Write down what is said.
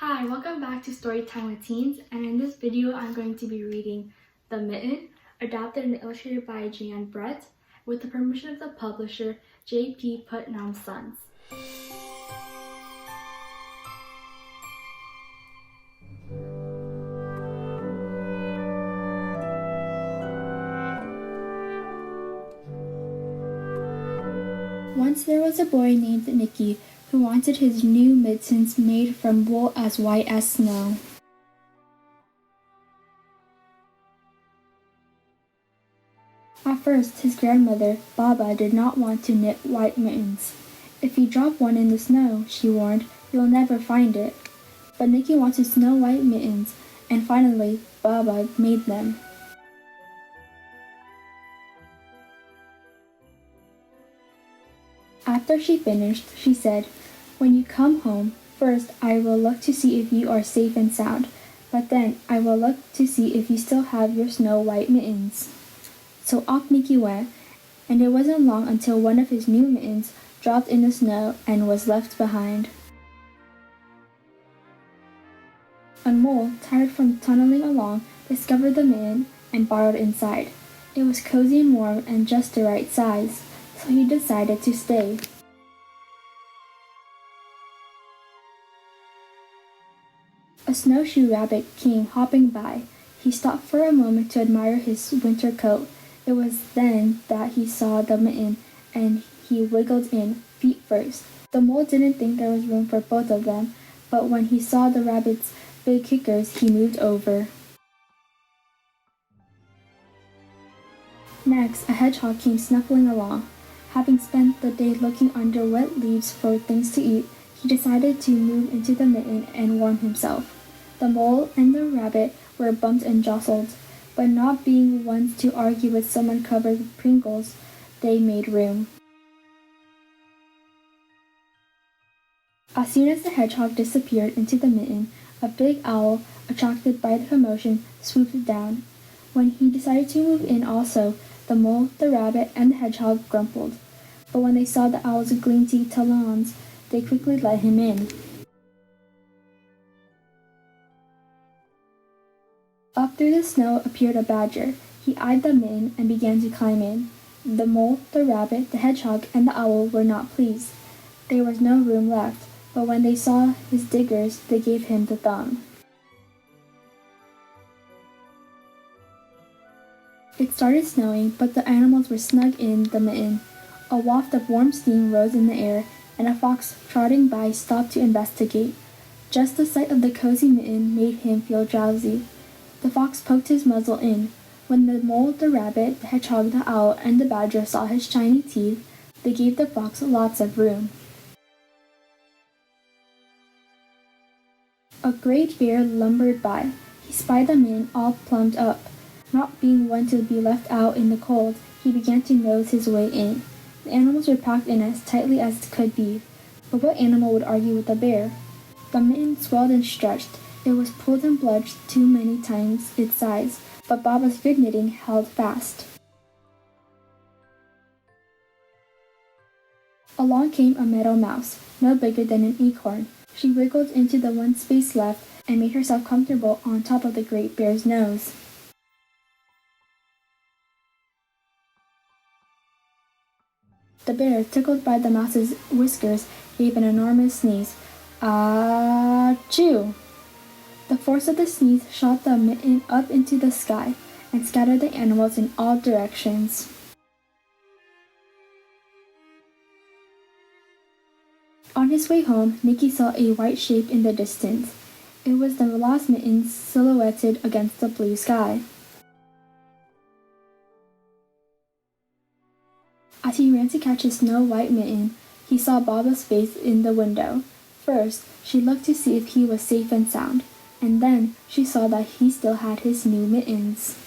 Hi, welcome back to Storytime with Teens, and in this video I'm going to be reading The Mitten, adapted and illustrated by Jan Brett, with the permission of the publisher J.P. Putnam Sons. Once there was a boy named Nicky who wanted his new mittens made from wool as white as snow. At first, his grandmother, Baba, did not want to knit white mittens. "If you drop one in the snow," she warned, "you'll never find it." But Nicky wanted snow white mittens, and finally, Baba made them. After she finished, she said, "When you come home, first I will look to see if you are safe and sound, but then I will look to see if you still have your snow white mittens." So off Nicky went, and it wasn't long until one of his new mittens dropped in the snow and was left behind. A mole, tired from tunneling along, discovered the mitten and burrowed inside. It was cozy and warm and just the right size, so he decided to stay. A snowshoe rabbit came hopping by. He stopped for a moment to admire his winter coat. It was then that he saw the mitten, and he wiggled in, feet first. The mole didn't think there was room for both of them, but when he saw the rabbit's big kickers, he moved over. Next, a hedgehog came snuffling along. Having spent the day looking under wet leaves for things to eat, he decided to move into the mitten and warm himself. The mole and the rabbit were bumped and jostled, but not being ones to argue with someone covered with Pringles, they made room. As soon as the hedgehog disappeared into the mitten, a big owl, attracted by the commotion, swooped down. When he decided to move in also, the mole, the rabbit, and the hedgehog grumbled. But when they saw the owl's glinty talons, they quickly let him in. Up through the snow appeared a badger. He eyed the mitten and began to climb in. The mole, the rabbit, the hedgehog, and the owl were not pleased. There was no room left, but when they saw his diggers, they gave him the thumb. It started snowing, but the animals were snug in the mitten. A waft of warm steam rose in the air, and a fox trotting by stopped to investigate. Just the sight of the cozy mitten made him feel drowsy. The fox poked his muzzle in. When the mole, the rabbit, the hedgehog, the owl, and the badger saw his shiny teeth, they gave the fox lots of room. A great bear lumbered by. He spied the mitten all plumbed up. Not being one to be left out in the cold, he began to nose his way in. The animals were packed in as tightly as could be. But what animal would argue with a bear? The mitten swelled and stretched. It was pulled and bludged too many times its size, but Baba's good knitting held fast. Along came a meadow mouse, no bigger than an acorn. She wiggled into the one space left and made herself comfortable on top of the great bear's nose. The bear, tickled by the mouse's whiskers, gave an enormous sneeze. Achoo! The force of the sneeze shot the mitten up into the sky and scattered the animals in all directions. On his way home, Nicky saw a white shape in the distance. It was the lost mitten silhouetted against the blue sky. As he ran to catch his snow white mitten, he saw Baba's face in the window. First, she looked to see if he was safe and sound, and then she saw that he still had his new mittens.